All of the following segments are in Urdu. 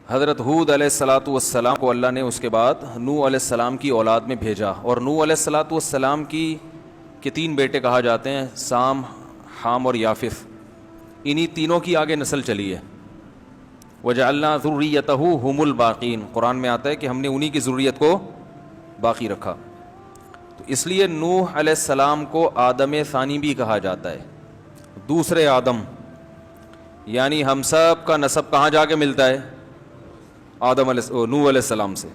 حضرت ہود علیہ الصلاۃ والسلام کو اللہ نے اس کے بعد نوح علیہ السلام کی اولاد میں بھیجا، اور نوح علیہ الصلاۃ والسلام کے 3 بیٹے کہا جاتے ہیں، سام، حام اور یافث. انہی تینوں کی آگے نسل چلی ہے. وجعلنا ذریتہ هم الباقین، قرآن میں آتا ہے کہ ہم نے انہی کی ذریت کو باقی رکھا. تو اس لیے نوح علیہ السلام کو آدم ثانی بھی کہا جاتا ہے، دوسرے آدم. یعنی ہم سب کا نسب کہاں جا کے ملتا ہے؟ نوح علیہ السلام سے.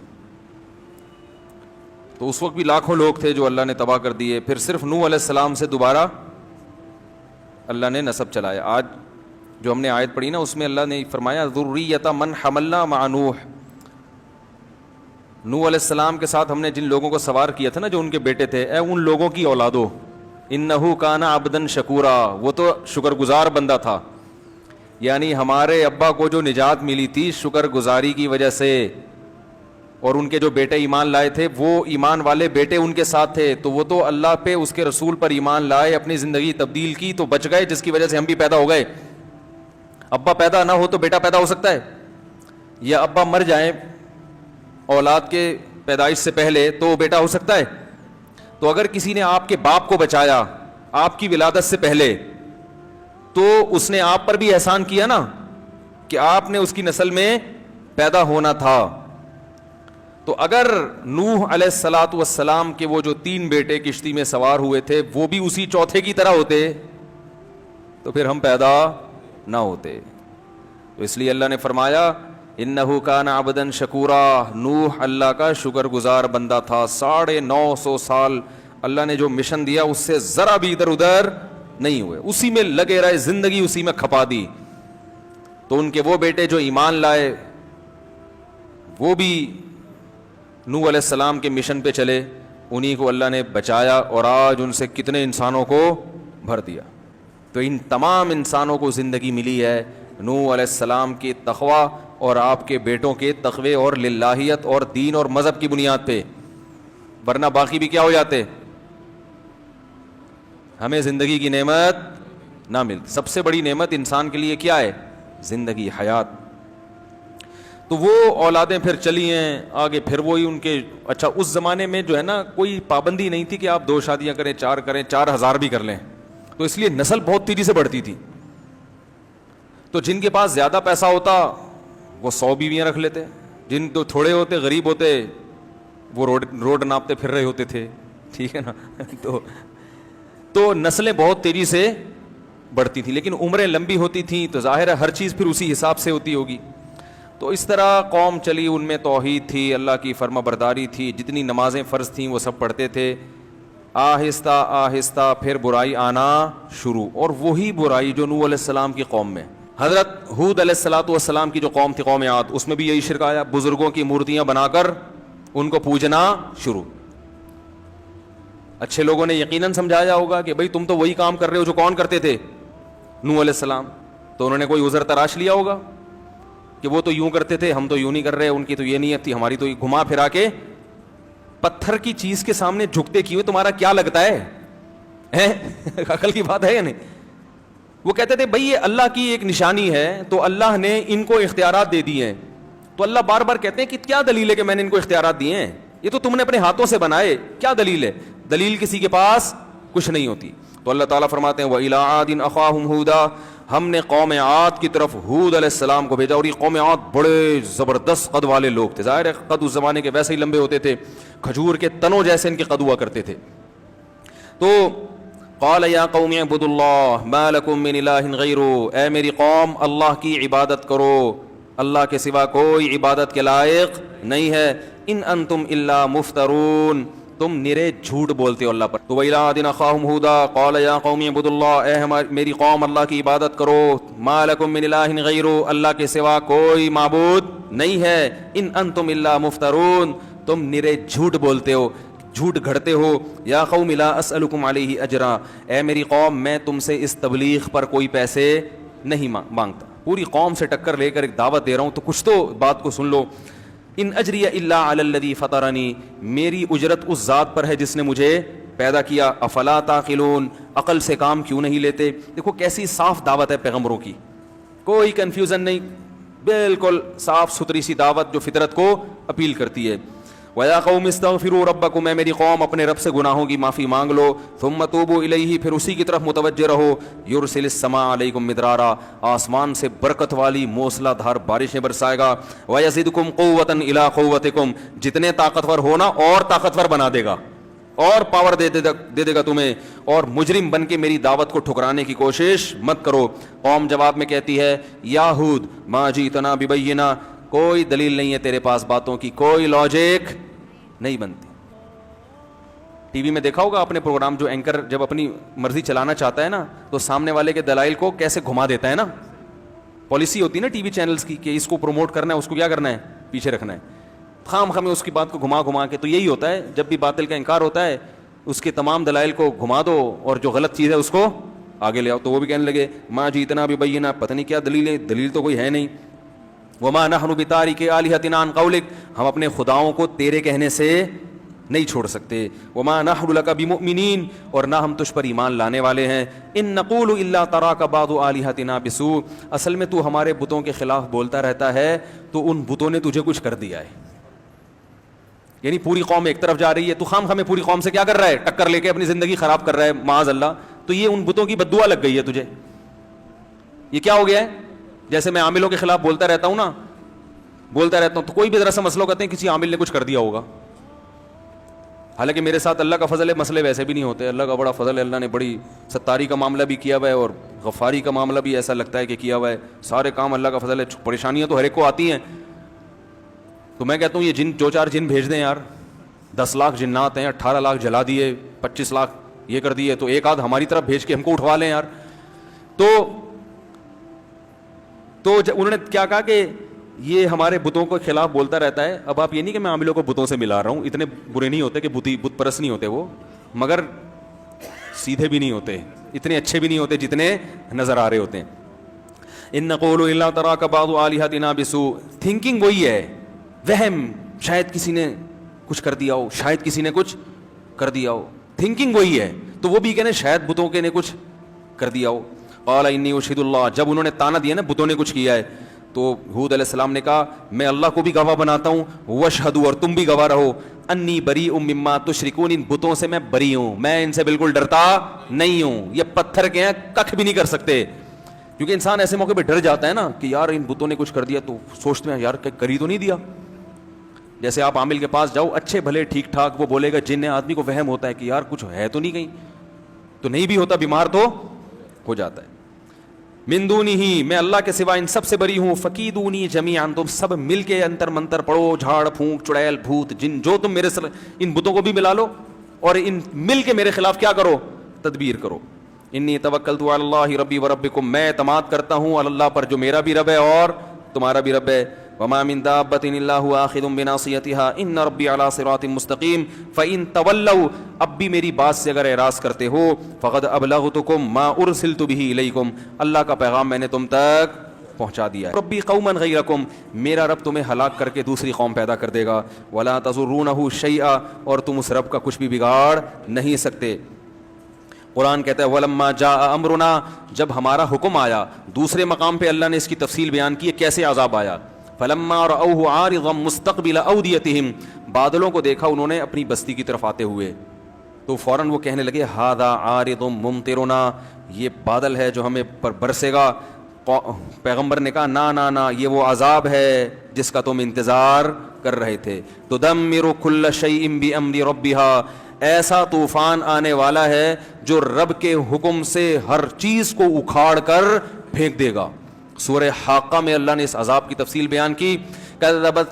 تو اس وقت بھی لاکھوں لوگ تھے جو اللہ نے تباہ کر دیے، پھر صرف نوح علیہ السلام سے دوبارہ اللہ نے نسب چلایا. آج جو ہم نے آیت پڑھی نا، اس میں اللہ نے فرمایا ذریۃ من حملنا مع نوح. نوح علیہ السلام کے ساتھ ہم نے جن لوگوں کو سوار کیا تھا نا، جو ان کے بیٹے تھے، اے ان لوگوں کی اولادو، انہ کان عبدا شکورا، وہ تو شکر گزار بندہ تھا. یعنی ہمارے ابا کو جو نجات ملی تھی شکر گزاری کی وجہ سے، اور ان کے جو بیٹے ایمان لائے تھے وہ ایمان والے بیٹے ان کے ساتھ تھے، تو وہ تو اللہ پہ، اس کے رسول پر ایمان لائے، اپنی زندگی تبدیل کی تو بچ گئے، جس کی وجہ سے ہم بھی پیدا ہو گئے. ابا پیدا نہ ہو تو بیٹا پیدا ہو سکتا ہے، یا ابا مر جائیں اولاد کے پیدائش سے پہلے تو بیٹا ہو سکتا ہے. تو اگر کسی نے آپ کے باپ کو بچایا آپ کی ولادت سے پہلے، تو اس نے آپ پر بھی احسان کیا نا، کہ آپ نے اس کی نسل میں پیدا ہونا تھا. تو اگر نوح علیہ الصلاۃ والسلام کے وہ جو 3 بیٹے کشتی میں سوار ہوئے تھے وہ بھی اسی چوتھے کی طرح ہوتے تو پھر ہم پیدا نہ ہوتے. تو اس لیے اللہ نے فرمایا انہ کان عبدا شکورا، نوح اللہ کا شکر گزار بندہ تھا. 950 سال اللہ نے جو مشن دیا اس سے ذرا بھی ادھر ادھر نہیں ہوئے، اسی میں لگے رہے، زندگی اسی میں کھپا دی. تو ان کے وہ بیٹے جو ایمان لائے وہ بھی نوح علیہ السلام کے مشن پہ چلے، انہی کو اللہ نے بچایا، اور آج ان سے کتنے انسانوں کو بھر دیا. تو ان تمام انسانوں کو زندگی ملی ہے نوح علیہ السلام کے تقوی اور آپ کے بیٹوں کے تقوی اور للہیت اور دین اور مذہب کی بنیاد پہ، ورنہ باقی بھی کیا ہو جاتے، ہمیں زندگی کی نعمت نہ ملتی. سب سے بڑی نعمت انسان کے لیے کیا ہے؟ زندگی، حیات. تو وہ اولادیں پھر چلی ہیں آگے، پھر وہی ان کے. اچھا اس زمانے میں جو ہے نا کوئی پابندی نہیں تھی کہ آپ 2 شادیاں کریں، 4 کریں، 4000 بھی کر لیں، تو اس لیے نسل بہت تیزی سے بڑھتی تھی. تو جن کے پاس زیادہ پیسہ ہوتا وہ 100 بیویاں رکھ لیتے، جن تو تھوڑے ہوتے غریب ہوتے وہ روڈ ناپتے پھر رہے ہوتے تھے. ٹھیک ہے نا. تو نسلیں بہت تیزی سے بڑھتی تھیں، لیکن عمریں لمبی ہوتی تھیں تو ظاہر ہے ہر چیز پھر اسی حساب سے ہوتی ہوگی. تو اس طرح قوم چلی، ان میں توحید تھی، اللہ کی فرما برداری تھی، جتنی نمازیں فرض تھیں وہ سب پڑھتے تھے. آہستہ آہستہ پھر برائی آنا شروع، اور وہی برائی جو نوح علیہ السلام کی قوم میں. حضرت ہود علیہ الصلاۃ والسلام کی جو قوم تھی، قوم عاد، اس میں بھی یہی شرک آیا، بزرگوں کی مورتیاں بنا کر ان کو پوجنا شروع. اچھے لوگوں نے یقیناً سمجھایا ہوگا کہ بھئی تم تو وہی کام کر رہے ہو جو کون کرتے تھے؟ نوح علیہ السلام. تو انہوں نے کوئی عذر تراش لیا ہوگا کہ وہ تو یوں کرتے تھے، ہم تو یوں نہیں کر رہے، ان کی تو یہ نیت تھی، ہماری تو یہ. گھما پھرا کے پتھر کی چیز کے سامنے جھکتے کیوں، تمہارا کیا لگتا ہے؟ عقل کی بات ہے یا نہیں؟ وہ کہتے تھے بھئی یہ اللہ کی ایک نشانی ہے، تو اللہ نے ان کو اختیارات دے دیے ہیں. تو اللہ بار بار کہتے ہیں کہ کیا دلیل ہے کہ میں نے ان کو اختیارات دیے ہیں؟ یہ تو تم نے اپنے ہاتھوں سے بنائے، کیا دلیل ہے؟ دلیل کسی کے پاس کچھ نہیں ہوتی. تو اللہ تعالیٰ فرماتے ہیں وَإِلَىٰ عَادٍ أَخَاهُمْ هُودًا، ہم نے قوم عاد کی طرف ہود علیہ السلام کو بھیجا. اور یہ قوم عاد بڑے زبردست قد والے لوگ تھے، ظاہر ہے قد اس زمانے کے ویسے ہی لمبے ہوتے تھے، کھجور کے تنوں جیسے ان کے قد ہوا کرتے تھے. تو قال یا قوم اعبدوا اللہ ما لکم من الہ غیرہ، اے میری قوم اللہ کی عبادت کرو، اللہ کے سوا کوئی عبادت کے لائق نہیں ہے. ان انتم الا مفترون، تم نرے جھوٹ بولتے ہو اللہ پر. تو وَإِلَىٰ عَادٍ أَخَاهُمْ هُودًا قَالَ يَا قَوْمِ اعْبُدُوا اللَّهَ، اے میری قوم اللہ کی عبادت کرو. مَا لَكُم مِّنْ إِلَٰهٍ غَيْرُهُ، اللہ کے سوا کوئی معبود نہیں ہے. ان انتم الا مفترون، تم نرے جھوٹ بولتے ہو، جھوٹ گھڑتے ہو. یا قوم لا اسألکم علیہ اجرا، اے میری قوم میں تم سے اس تبلیغ پر کوئی پیسے نہیں مانگتا. پوری قوم سے ٹکر لے کر ایک دعوت دے رہا ہوں تو کچھ تو بات کو سن لو. ان اجری الا علی الذی فطرنی، میری اجرت اس ذات پر ہے جس نے مجھے پیدا کیا. افلا تعقلون، عقل سے کام کیوں نہیں لیتے؟ دیکھو کیسی صاف دعوت ہے پیغمبروں کی، کوئی کنفیوژن نہیں. بالکل صاف ستھری سی دعوت جو فطرت کو اپیل کرتی ہے. وَيَا قَوْمِ اسْتَغْفِرُوا رَبَّكُمْ، اے میری قوم اپنے رب سے گناہوں کی معافی مانگ لو. ثُمَّ تُوبُوا إِلَيْهِ، پھر اسی کی طرف متوجہ رہو. يُرْسِلِ السَّمَاءَ عَلَيْكُمْ مِدْرَارًا، آسمان سے برکت والی موسلا دھار بارشیں برسائے گا. وَيَزِدْكُمْ قُوَّةً إِلَىٰ قُوَّتِكُمْ، جتنے طاقتور ہونا اور طاقتور بنا دے گا اور پاور دے دے گا تمہیں. اور مجرم بن کے میری دعوت کو ٹھکرانے کی کوشش مت کرو. قوم جواب میں کہتی ہے یا ہود ما جئتنا ببینہ، کوئی دلیل نہیں ہے تیرے پاس باتوں کی، کوئی لاجک نہیں بنتی. ٹی وی میں دیکھا ہوگا اپنے پروگرام، جو اینکر جب اپنی مرضی چلانا چاہتا ہے نا تو سامنے والے کے دلائل کو کیسے گھما دیتا ہے نا. پالیسی ہوتی ہے نا ٹی وی چینلز کی کہ اس کو پروموٹ کرنا ہے، اس کو کیا کرنا ہے، پیچھے رکھنا ہے. خام خامے اس کی بات کو گھما کے. تو یہی ہوتا ہے جب بھی باطل کا انکار ہوتا ہے اس کے تمام دلائل کو گھما دو اور جو غلط چیز ہے اس کو آگے لے آؤ. تو وہ بھی کہنے لگے ما جئتنا ببینہ، پتہ نہیں کیا دلیل ہے، دلیل تو کوئی ہے نہیں. وما نحن بتارک آلہتنا عن قولک، ہم اپنے خداؤں کو تیرے کہنے سے نہیں چھوڑ سکتے. وما نحن لک بمؤمنین، اور نہ ہم تجھ پر ایمان لانے والے ہیں. ان نقول الا تراک بعض آلہتنا بسوء، اصل میں تو ہمارے بتوں کے خلاف بولتا رہتا ہے تو ان بتوں نے تجھے کچھ کر دیا ہے. یعنی پوری قوم ایک طرف جا رہی ہے، تو خام خامے پوری قوم سے کیا کر رہا ہے، ٹکر لے کے اپنی زندگی خراب کر رہا ہے معاذ اللہ. تو یہ ان بتوں کی بد دعا لگ گئی ہے تجھے. یہ کیا ہو گیا ہے؟ جیسے میں عاملوں کے خلاف بولتا رہتا ہوں نا، بولتا رہتا ہوں تو کوئی بھی ذرا سا مسئلہ کہتے ہیں کسی عامل نے کچھ کر دیا ہوگا. حالانکہ میرے ساتھ اللہ کا فضل ہے، مسئلے ویسے بھی نہیں ہوتے. اللہ کا بڑا فضل ہے، اللہ نے بڑی ستاری کا معاملہ بھی کیا ہوا ہے اور غفاری کا معاملہ بھی ایسا لگتا ہے کہ کیا ہوا ہے. سارے کام اللہ کا فضل ہے. پریشانیاں تو ہر ایک کو آتی ہیں. تو میں کہتا ہوں یہ جن 2-4 جن بھیج دیں یار، 10 لاکھ جنات ہیں، 18 لاکھ جلا دیے، 25 لاکھ یہ کر دیے، تو ایک آدھ ہماری طرف بھیج کے ہم کو اٹھوا لیں یار. تو انہوں نے کیا کہا کہ یہ ہمارے بتوں کے خلاف بولتا رہتا ہے. اب آپ یہ نہیں کہ میں عاملوں کو بتوں سے ملا رہا ہوں، اتنے برے نہیں ہوتے کہ بت پرست نہیں ہوتے وہ، مگر سیدھے بھی نہیں ہوتے، اتنے اچھے بھی نہیں ہوتے جتنے نظر آ رہے ہوتے ہیں. ان نقول الا تراک بعض آلہتنا بسوء، تھنکنگ وہی ہے، وہم، شاید کسی نے کچھ کر دیا ہو، شاید کسی نے کچھ کر دیا ہو. تھنکنگ وہی ہے. تو وہ بھی کہنے شاید بتوں کے نے کچھ کر دیا ہو. قال انی اشہد اللہ، جب انہوں نے تانا دیا نا بتوں نے کچھ کیا ہے، تو ہود علیہ السلام نے کہا میں اللہ کو بھی گواہ بناتا ہوں، واشہدوا، اور تم بھی گواہ رہو، انی بریء مما تشرکون، ان بتوں سے میں بری ہوں، میں ان سے بالکل ڈرتا نہیں ہوں. یہ پتھر کے ہیں، ککھ بھی نہیں کر سکتے. کیونکہ انسان ایسے موقع پہ ڈر جاتا ہے نا کہ یار ان بتوں نے کچھ کر دیا، تو سوچتے ہیں یار کر ہی تو نہیں دیا. جیسے آپ عامل کے پاس جاؤ، اچھے بھلے ٹھیک ٹھاک وہ بولے گا، جن آدمی کو وہم ہوتا ہے کہ یار کچھ ہے تو نہیں کہیں، تو نہیں بھی ہوتا، بیمار تو ہو جاتا ہے. من دونہ، میں اللہ کے سوا ان سب سے بری ہوں. فکیدونی جمیعا، تم سب مل کے انتر منتر پڑھو، جھاڑ پھونک چڑیل بھوت جن جو تم میرے ان بتوں کو بھی ملا لو اور ان مل کے میرے خلاف کیا کرو، تدبیر کرو. انی توکلت علی اللہ ربی و ربکم، میں اعتماد کرتا ہوں اللہ پر جو میرا بھی رب ہے اور تمہارا بھی رب ہے. وما من دابۃ الا هو آخذ بناصیتها ان ربی علی صراط مستقیم. فإن تولوا، اب بھی میری بات سے اگر اعراض کرتے ہو، فقد ابلغتکم ما ارسلت به الیکم، اللہ کا پیغام میں نے تم تک پہنچا دیا ہے. ربی قوما غیرکم، میرا رب تمہیں ہلاک کر کے دوسری قوم پیدا کر دے گا. ولا تضرونہ شیئا، اور تم اس رب کا کچھ بھی بگاڑ نہیں سکتے. قرآن کہتا ہے ولما جاء امرنا، جب ہمارا حکم آیا. دوسرے مقام پہ اللہ نے اس کی تفصیل بیان کی ہے کیسے عذاب آیا. فلما رأوه عارضا مستقبل اودیتهم، بادلوں کو دیکھا انہوں نے اپنی بستی کی طرف آتے ہوئے، تو فوراً وہ کہنے لگے ھذا عارض ممطرنا، یہ بادل ہے جو ہمیں پر برسے گا. پیغمبر نے کہا نہ یہ وہ عذاب ہے جس کا تم انتظار کر رہے تھے. تدمر کل شیء بامر ربها، ایسا طوفان آنے والا ہے جو رب کے حکم سے ہر چیز کو اکھاڑ کر پھینک دے گا. سورہ حاقہ میں اللہ نے اس عذاب کی تفصیل بیان کی. کذبت،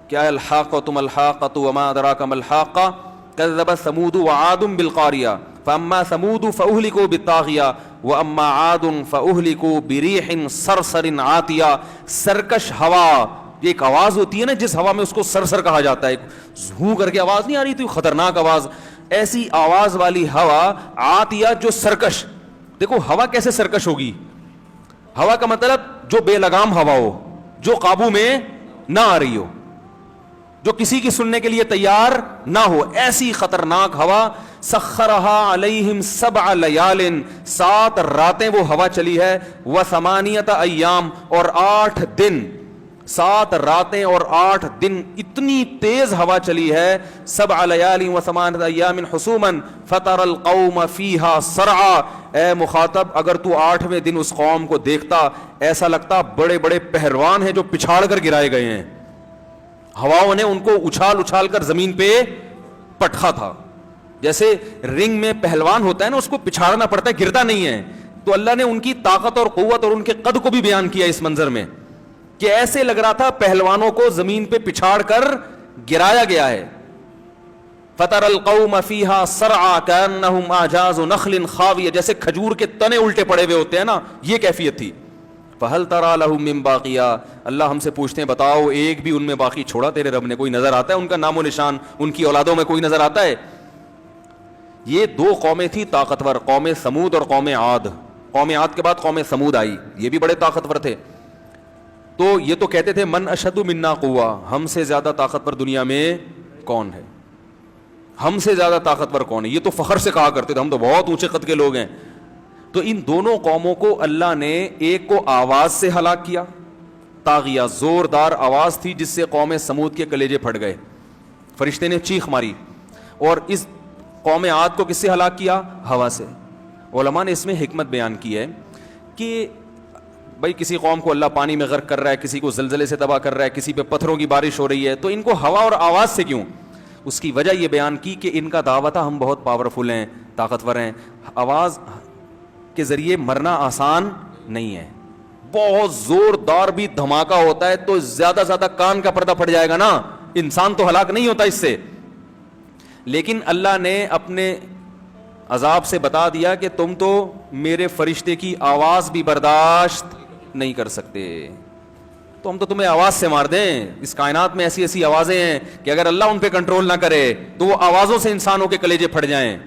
کیا الحاقۃ ما الحاقۃ وما ادراک ما الحاقہ، کذبت ثمود وعاد بالقاریہ فاما ثمود فاہلکوا بالطاغیہ واما عاد فاہلکوا بریح صرصر عاتیہ. سرکش ہوا، یہ ایک آواز ہوتی ہے نا جس ہوا میں اس کو سرسر کہا جاتا ہے، ہوں کر کے آواز نہیں آ رہی تھی، خطرناک آواز، ایسی آواز والی ہوا عاتیہ جو سرکش. دیکھو ہوا کیسے سرکش ہوگی، ہوا کا مطلب جو بے لگام ہوا ہو، جو قابو میں نہ آ رہی ہو. جو کسی کی سننے کے لیے تیار نہ ہو. ایسی خطرناک ہوا. سخرها علیہم 7 لیال, 7 راتیں وہ ہوا چلی ہے. و8 ایام, اور 8 دن, 7 راتیں اور 8 دن اتنی تیز ہوا چلی ہے. 7 لیال و8 ایام حسوما فطر القوم فیہا سرعا. اے مخاطب, اگر تو 8ویں دن اس قوم کو دیکھتا ایسا لگتا بڑے بڑے پہلوان ہیں جو پچھاڑ کر گرائے گئے ہیں. ہواؤں نے ان کو اچھال اچھال کر زمین پہ پٹخا تھا. جیسے رنگ میں پہلوان ہوتا ہے نا, اس کو پچھاڑنا پڑتا ہے, گرتا نہیں ہے. تو اللہ نے ان کی طاقت اور قوت اور ان کے قد کو بھی بیان کیا اس منظر میں کہ ایسے لگ رہا تھا پہلوانوں کو زمین پہ پچھاڑ کر گرایا گیا ہے. فطر القوم فیہا سرعا کأنہم اعجاز نخل خاویہ, جیسے کھجور کے تنے الٹے پڑے ہوئے ہوتے ہیں نا, یہ کیفیت تھی. فہل تری لہم من باقیہ, اللہ ہم سے پوچھتے ہیں بتاؤ ایک بھی ان میں باقی چھوڑا تیرے رب نے؟ کوئی نظر آتا ہے ان کا نام و نشان, ان کی اولادوں میں کوئی نظر آتا ہے؟ یہ 2 قومیں تھی طاقتور, قوم سمود اور قوم عاد. قوم عاد کے بعد قوم سمود آئی, یہ بھی بڑے طاقتور تھے. تو یہ تو کہتے تھے من اشد منا قوہ, ہم سے زیادہ طاقتور دنیا میں کون ہے, ہم سے زیادہ طاقتور کون ہے. یہ تو فخر سے کہا کرتے تھے ہم تو بہت اونچے قد کے لوگ ہیں. تو ان دونوں قوموں کو اللہ نے ایک کو آواز سے ہلاک کیا, طاغیہ, زوردار آواز تھی جس سے قوم سمود کے کلیجے پھٹ گئے, فرشتے نے چیخ ماری. اور اس قوم عاد کو کس سے ہلاک کیا؟ ہوا سے. علماء نے اس میں حکمت بیان کی ہے کہ بھائی کسی قوم کو اللہ پانی میں غرق کر رہا ہے, کسی کو زلزلے سے تباہ کر رہا ہے, کسی پہ پتھروں کی بارش ہو رہی ہے, تو ان کو ہوا اور آواز سے کیوں؟ اس کی وجہ یہ بیان کی کہ ان کا دعویٰ تھا ہم بہت پاورفل ہیں, طاقتور ہیں. آواز کے ذریعے مرنا آسان نہیں ہے, بہت زوردار بھی دھماکہ ہوتا ہے تو زیادہ زیادہ کان کا پردہ پھٹ جائے گا نا, انسان تو ہلاک نہیں ہوتا اس سے. لیکن اللہ نے اپنے عذاب سے بتا دیا کہ تم تو میرے فرشتے کی آواز بھی برداشت نہیں کر سکتے, تو ہم تو تمہیں آواز سے مار دیں. اس کائنات میں ایسی ایسی آوازیں ہیں کہ اگر اللہ ان پہ کنٹرول نہ کرے تو وہ آوازوں سے انسانوں کے کلیجے پھٹ جائیں.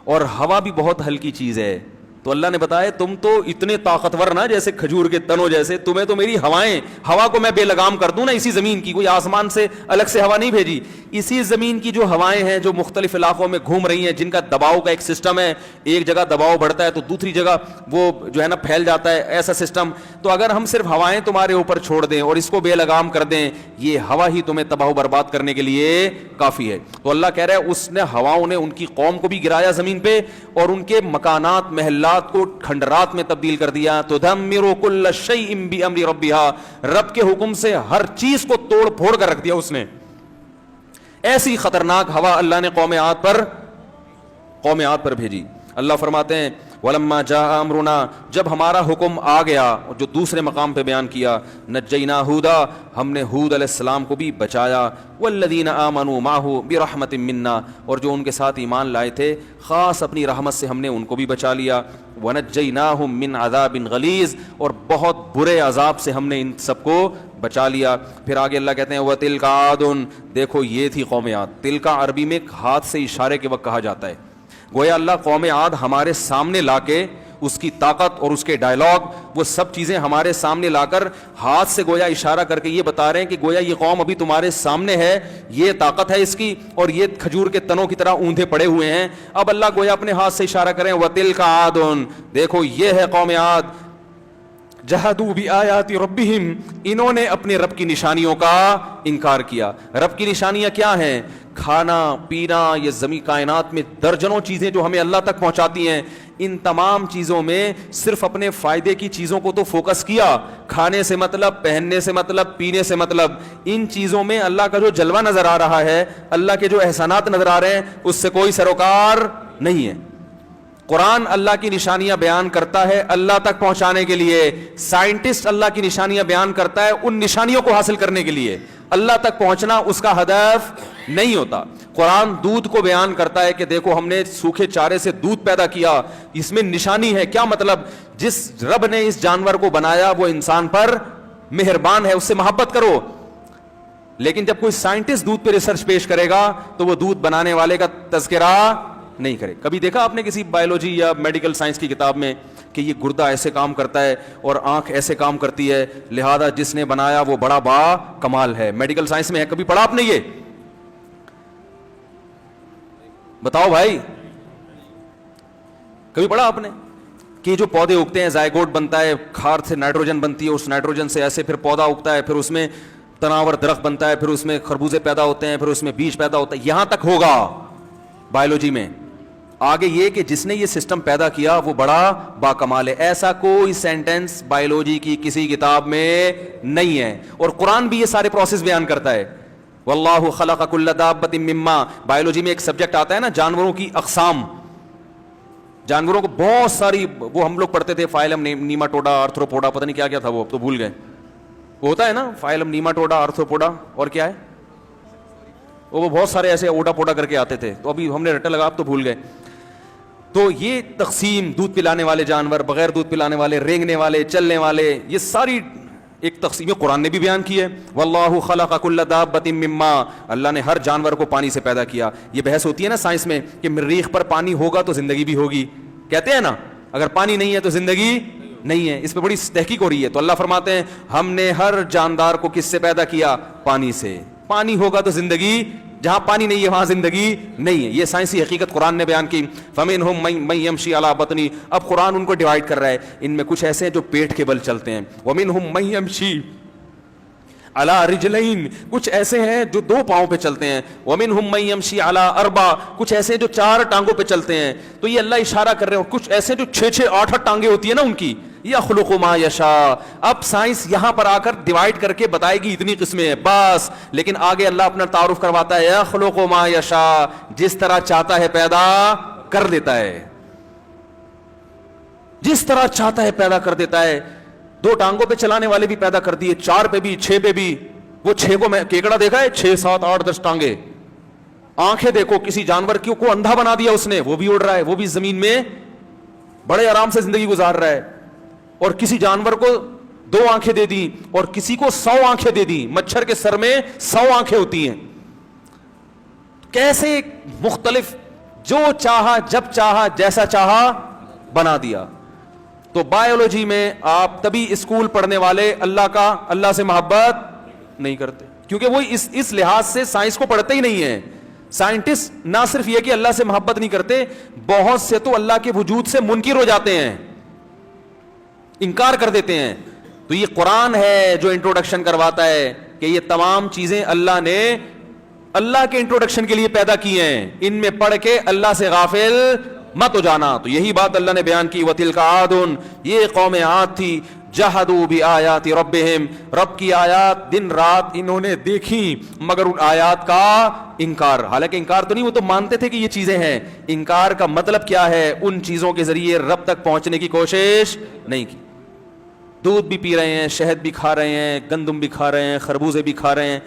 اور ہوا بھی بہت ہلکی چیز ہے, تو اللہ نے بتایا تم تو اتنے طاقتور نا جیسے کھجور کے تنوں جیسے, تمہیں تو میری ہوائیں, ہوا کو میں بے لگام کر دوں نا اسی زمین کی, کوئی آسمان سے الگ سے ہوا نہیں بھیجی, اسی زمین کی جو ہوائیں ہیں جو مختلف علاقوں میں گھوم رہی ہیں, جن کا دباؤ کا ایک سسٹم ہے, ایک جگہ دباؤ بڑھتا ہے تو دوسری جگہ وہ جو ہے نا پھیل جاتا ہے, ایسا سسٹم. تو اگر ہم صرف ہوائیں تمہارے اوپر چھوڑ دیں اور اس کو بے لگام کر دیں, یہ ہوا ہی تمہیں تباہ و برباد کرنے کے لیے کافی ہے. تو اللہ کہہ رہا ہے اس نے ہواؤں نے ان کی قوم کو بھی گرایا زمین پہ اور ان کے مکانات محلات کو کھنڈرات میں تبدیل کر دیا. تدمر کل شیء بامر ربها, رب کے حکم سے ہر چیز کو توڑ پھوڑ کر رکھ دیا اس نے. ایسی خطرناک ہوا اللہ نے قوم عاد پر بھیجی. اللہ فرماتے ہیں ولما جاء امرنا, جب ہمارا حکم آ گیا, جو دوسرے مقام پہ بیان کیا, نجینا ہودا, ہم نے ہود علیہ السلام کو بھی بچایا, والذین آمنوا معه برحمت منا, اور جو ان کے ساتھ ایمان لائے تھے خاص اپنی رحمت سے ہم نے ان کو بھی بچا لیا. ونجیناہم من عذاب غلیظ, اور بہت برے عذاب سے ہم نے ان سب کو بچا لیا. پھر آگے اللہ کہتے ہیں وتلک عاد, دیکھو یہ تھی قوم عاد. تلکا عربی میں ہاتھ سے اشارے کے وقت کہا جاتا ہے. گویا اللہ قوم عاد ہمارے سامنے لا کے اس کی طاقت اور اس کے ڈائلاگ, وہ سب چیزیں ہمارے سامنے لا کر ہاتھ سے گویا اشارہ کر کے یہ بتا رہے ہیں کہ گویا یہ قوم ابھی تمہارے سامنے ہے, یہ طاقت ہے اس کی, اور یہ کھجور کے تنوں کی طرح اوندھے پڑے ہوئے ہیں. اب اللہ گویا اپنے ہاتھ سے اشارہ کریں وَتِلْكَ عَادٌ, دیکھو یہ ہے قوم عاد. جہدوا بآیات ربہم, انہوں نے اپنے رب کی نشانیوں کا انکار کیا. رب کی نشانیاں کیا ہیں؟ کھانا پینا, یہ زمین کائنات میں درجنوں چیزیں جو ہمیں اللہ تک پہنچاتی ہیں, ان تمام چیزوں میں صرف اپنے فائدے کی چیزوں کو تو فوکس کیا. کھانے سے مطلب, پہننے سے مطلب, پینے سے مطلب, ان چیزوں میں اللہ کا جو جلوہ نظر آ رہا ہے, اللہ کے جو احسانات نظر آ رہے ہیں, اس سے کوئی سروکار نہیں ہے. قرآن اللہ کی نشانیاں بیان کرتا ہے اللہ تک پہنچانے کے لیے, سائنٹسٹ اللہ کی نشانیاں بیان کرتا ہے ان نشانیوں کو حاصل کرنے کے لیے. اللہ تک پہنچنا اس کا ہدف نہیں ہوتا. قرآن دودھ کو بیان کرتا ہے کہ دیکھو ہم نے سوکھے چارے سے دودھ پیدا کیا, اس میں نشانی ہے. کیا مطلب؟ جس رب نے اس جانور کو بنایا وہ انسان پر مہربان ہے, اس سے محبت کرو. لیکن جب کوئی سائنٹسٹ دودھ پہ ریسرچ پیش کرے گا تو وہ دودھ بنانے والے کا تذکرہ نہیں کرے. کبھی دیکھا آپ نے کسی بایولوجی یا میڈیکل سائنس کی کتاب میں کہ یہ گردہ ایسے کام کرتا ہے اور آنکھ ایسے کام کرتی ہے, لہذا جس نے بنایا وہ بڑا با کمال ہے. میڈیکل سائنس میں ہے, کبھی پڑھا آپ نے یہ؟ بتاؤ بھائی, کبھی پڑھا آپ نے کہ جو پودے اگتے ہیں, زائگوٹ بنتا ہے, کھاد سے نائٹروجن بنتی ہے, اس نائٹروجن سے ایسے پھر پودا اگتا ہے, پھر اس میں تناور درخت بنتا ہے, پھر اس میں خربوزے پیدا ہوتے ہیں, پھر اس میں بیج پیدا ہوتا ہے, یہاں تک ہوگا بایولوجی میں. آگے یہ کہ جس نے یہ سسٹم پیدا کیا وہ بڑا باکمال ہے. ایسا کوئی سینٹنس بایولوجی کی کسی کتاب میں نہیں ہے, اور قرآن بھی یہ سارے پروسیس بیان کرتا ہے. واللہ خلق کل دابۃ مما, بایولوجی میں ایک سبجیکٹ آتا ہے نا جانوروں کی اقسام, جانوروں کو بہت ساری, وہ ہم لوگ پڑھتے تھے فائلم نیماٹوڈا آرتھروپوڈا, پتہ نہیں کیا کیا تھا وہ, اب تو بھول گئے. وہ ہوتا ہے نا فائلم نیماٹوڈا آرتھروپوڈا, اور کیا ہے وہ بہت سارے ایسے اوڈا پوڈا کر کے آتے تھے, تو ابھی ہم نے رٹا لگا, اب تو بھول گئے. تو یہ تقسیم, دودھ پلانے والے جانور, بغیر دودھ پلانے والے, رینگنے والے, چلنے والے, یہ ساری ایک تقسیم قرآن نے بھی بیان کی ہے. واللہ خلق کل دابۃ مما, اللہ نے ہر جانور کو پانی سے پیدا کیا. یہ بحث ہوتی ہے نا سائنس میں کہ مریخ پر پانی ہوگا تو زندگی بھی ہوگی, کہتے ہیں نا اگر پانی نہیں ہے تو زندگی نہیں ہے. اس پہ بڑی تحقیق ہو رہی ہے. تو اللہ فرماتے ہیں ہم نے ہر جاندار کو کس سے پیدا کیا؟ پانی سے. پانی ہوگا تو زندگی, جہاں پانی نہیں ہے وہاں زندگی نہیں ہے. یہ سائنسی حقیقت قرآن نے بیان کی. فَمِنْهُمْ مَن يَمْشِي عَلَى بَطْنِهِ, اب قرآن ان کو ڈیوائڈ کر رہا ہے. ان میں کچھ ایسے ہیں جو پیٹ کے بل چلتے ہیں. وَمِنْهُمْ مَن يَمْشِي عَلَى رِجْلَيْن, کچھ ایسے ہیں جو دو پاؤں پہ چلتے ہیں. وَمِنْهُمْ مَن يَمْشِي عَلَى أَرْبَعٍ, کچھ ایسے جو چار ٹانگوں پہ چلتے ہیں. تو یہ اللہ اشارہ کر رہے ہیں. کچھ ایسے جو 6-6 8-8 ٹانگیں ہوتی ہیں نا ان کی. یخلق ما یشاء, اب سائنس یہاں پر آ کر ڈیوائڈ کر کے بتائے گی اتنی قسمیں ہیں بس, لیکن آگے اللہ اپنا تعارف کرواتا ہے یخلق ما یشاء, جس طرح چاہتا ہے پیدا کر دیتا ہے, جس طرح چاہتا ہے پیدا کر دیتا ہے. 2 ٹانگوں پہ چلانے والے بھی پیدا کر دیے, 4 پہ بھی, 6 پہ بھی. وہ 6 کو میں کیکڑا دیکھا ہے, 6 7 8 10 ٹانگیں. آنکھیں دیکھو, کسی جانور کو اندھا بنا دیا اس نے, وہ بھی اڑ رہا ہے, وہ بھی زمین میں بڑے آرام سے زندگی گزار رہا ہے. اور کسی جانور کو 2 آنکھیں دے دی, اور کسی کو 100 آنکھیں دے دی. مچھر کے سر میں 100 آنکھیں ہوتی ہیں. کیسے مختلف, جو چاہا جب چاہا جیسا چاہا بنا دیا. تو بایولوجی میں آپ تبھی اسکول پڑھنے والے اللہ سے محبت نہیں کرتے, کیونکہ وہ اس لحاظ سے سائنس کو پڑھتے ہی نہیں ہیں. سائنٹسٹ نہ صرف یہ کہ اللہ سے محبت نہیں کرتے, بہت سے تو اللہ کے وجود سے منکر ہو جاتے ہیں, انکار کر دیتے ہیں. تو یہ قرآن ہے جو انٹروڈکشن کرواتا ہے کہ یہ تمام چیزیں اللہ نے اللہ کے انٹروڈکشن کے لیے پیدا کی ہیں, ان میں پڑھ کے اللہ سے غافل مت ہو جانا. تو یہی بات اللہ نے بیان کی. وَتِلْكَ عَادٌ, یہ قوم عاد تھی. جَحَدُوا بِآيَاتِ رَبِّهِمْ, رب کی آیات دن رات انہوں نے دیکھی مگر ان آیات کا انکار. حالانکہ انکار تو نہیں, وہ تو مانتے تھے کہ یہ چیزیں ہیں. انکار کا مطلب کیا ہے؟ ان چیزوں کے ذریعے رب تک پہنچنے کی کوشش نہیں کی. دودھ بھی پی رہے ہیں, شہد بھی کھا رہے ہیں, گندم بھی کھا رہے ہیں, خربوزے بھی کھا رہے ہیں,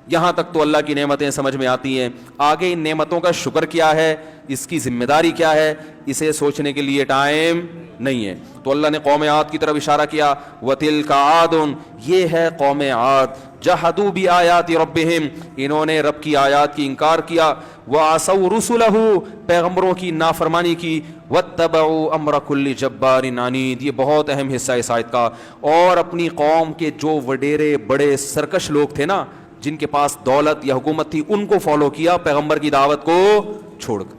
یہاں تک تو اللہ کی نعمتیں سمجھ میں آتی ہیں. آگے ان نعمتوں کا شکر کیا ہے, اس کی ذمہ داری کیا ہے, اسے سوچنے کے لیے ٹائم نہیں ہے. تو اللہ نے قوم عاد کی طرف اشارہ کیا. وَتِلْكَ عَادٌ, یہ ہے قوم عاد. جَحَدُوا بِآيَاتِ رَبِّهِمْ, انہوں نے رب کی آیات کی انکار کیا. وَعَصَوْا رُسُلَهُ, پیغمبروں کی نافرمانی کی. وَاتَّبَعُوا أَمْرَ كُلِّ جَبَّارٍ عَنِيدٍ, یہ بہت اہم حصہ ہے اس آیت کا. اور اپنی قوم کے جو وڈیرے بڑے سرکش لوگ تھے نا, جن کے پاس دولت یا حکومت تھی, ان کو فالو کیا پیغمبر کی دعوت کو چھوڑ کر.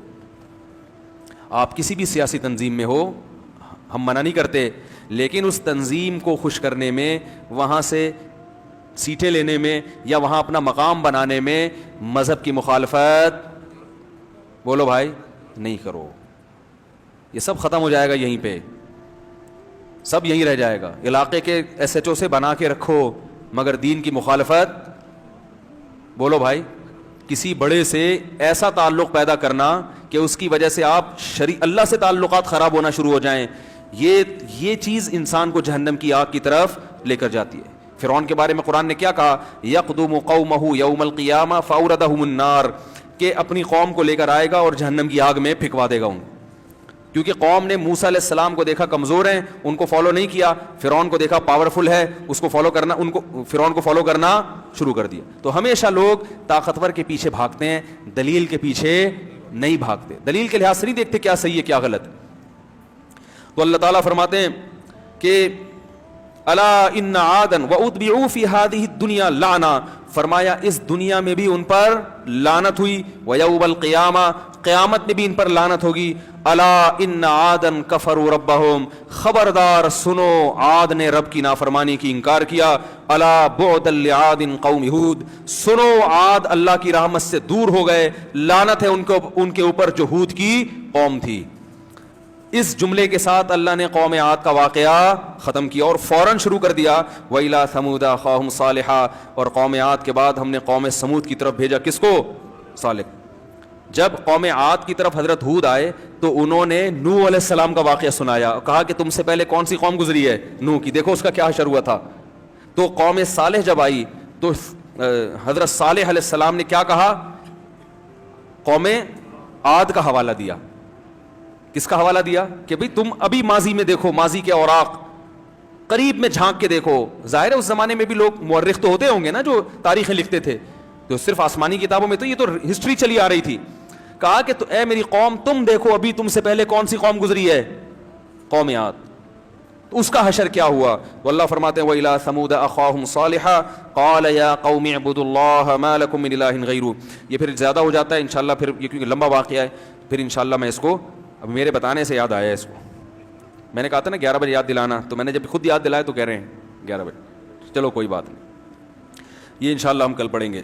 آپ کسی بھی سیاسی تنظیم میں ہو, ہم منع نہیں کرتے, لیکن اس تنظیم کو خوش کرنے میں, وہاں سے سیٹیں لینے میں, یا وہاں اپنا مقام بنانے میں مذہب کی مخالفت, بولو بھائی, نہیں کرو. یہ سب ختم ہو جائے گا یہیں پہ, سب یہیں رہ جائے گا. علاقے کے SHO سے بنا کے رکھو, مگر دین کی مخالفت, بولو بھائی. کسی بڑے سے ایسا تعلق پیدا کرنا کہ اس کی وجہ سے آپ اللہ سے تعلقات خراب ہونا شروع ہو جائیں, یہ چیز انسان کو جہنم کی آگ کی طرف لے کر جاتی ہے. فرعون کے بارے میں قرآن نے کیا کہا؟ یقدم قومہ یوم القیامہ فاوردہم النار, کہ اپنی قوم کو لے کر آئے گا اور جہنم کی آگ میں پھینکوا دے گا ان. کیونکہ قوم نے موسیٰ علیہ السلام کو دیکھا کمزور ہیں, ان کو فالو نہیں کیا. فرعون کو دیکھا پاورفل ہے, اس کو فالو کرنا, فرعون کو فالو کرنا شروع کر دیا. تو ہمیشہ لوگ طاقتور کے پیچھے بھاگتے ہیں, دلیل کے پیچھے نہیں بھاگتے. دلیل کے لحاظ سے نہیں دیکھتے کیا صحیح ہے کیا غلط. تو اللہ تعالیٰ فرماتے ہیں کہ الا ان عادن واتبعوا فی هذه الدنيا لعنہ، فرمایا اس دنیا میں بھی ان پر لعنت ہوئی، ویوم القیامہ، قیامت میں بھی ان پر لعنت ہوگی، الا ان عادن کفروا ربهم، خبردار سنو عاد نے رب کی نافرمانی کی انکار کیا، الا بعدا لعاد قوم ہود، سنو عاد اللہ کی رحمت سے دور ہو گئے، لعنت ہے ان کے اوپر جو ہود کی قوم تھی۔ اس جملے کے ساتھ اللہ نے قوم عاد کا واقعہ ختم کیا اور فوراً شروع کر دیا وَإِلَىٰ ثَمُودَ أَخَاهُمْ صَالِحًا، اور قوم عاد کے بعد ہم نے قوم سمود کی طرف بھیجا کس کو؟ صالح۔ جب قوم عاد کی طرف حضرت ہود آئے تو انہوں نے نوح علیہ السلام کا واقعہ سنایا، کہا کہ تم سے پہلے کون سی قوم گزری ہے؟ نوح کی، دیکھو اس کا کیا حشر ہوا تھا۔ تو قوم صالح جب آئی تو حضرت صالح علیہ السلام نے کیا کہا؟ قوم عاد کا حوالہ دیا۔ کس کا حوالہ دیا؟ کہ بھئی تم ابھی ماضی میں دیکھو، ماضی کے اوراق قریب میں جھانک کے دیکھو۔ ظاہر ہے اس زمانے میں بھی لوگ مورخ تو ہوتے ہوں گے نا جو تاریخیں لکھتے تھے، تو صرف آسمانی کتابوں میں تو یہ تو ہسٹری چلی آ رہی تھی۔ کہا کہ تو اے میری قوم تم دیکھو ابھی تم سے پہلے کون سی قوم گزری ہے؟ قوم عاد۔ تو اس کا حشر کیا ہوا؟ تو اللہ فرماتے ہیں وَإِلَىٰ ثَمُودَ أَخَاهُمْ صَالِحًا قَالَ يَا قَوْمِ اعْبُدُوا اللَّهَ مَا لَكُم مِّنْ إِلَٰهٍ غَيْرُهُ۔ یہ پھر زیادہ ہو جاتا ہے انشاءاللہ، پھر یہ کیونکہ لمبا واقعہ ہے، پھر انشاءاللہ میں اس کو، اب میرے بتانے سے یاد آیا اس کو، میں نے کہا تھا نا 11 بجے یاد دلانا، تو میں نے جب خود یاد دلایا تو کہہ رہے ہیں 11 بجے، چلو کوئی بات نہیں، یہ انشاءاللہ ہم کل پڑھیں گے۔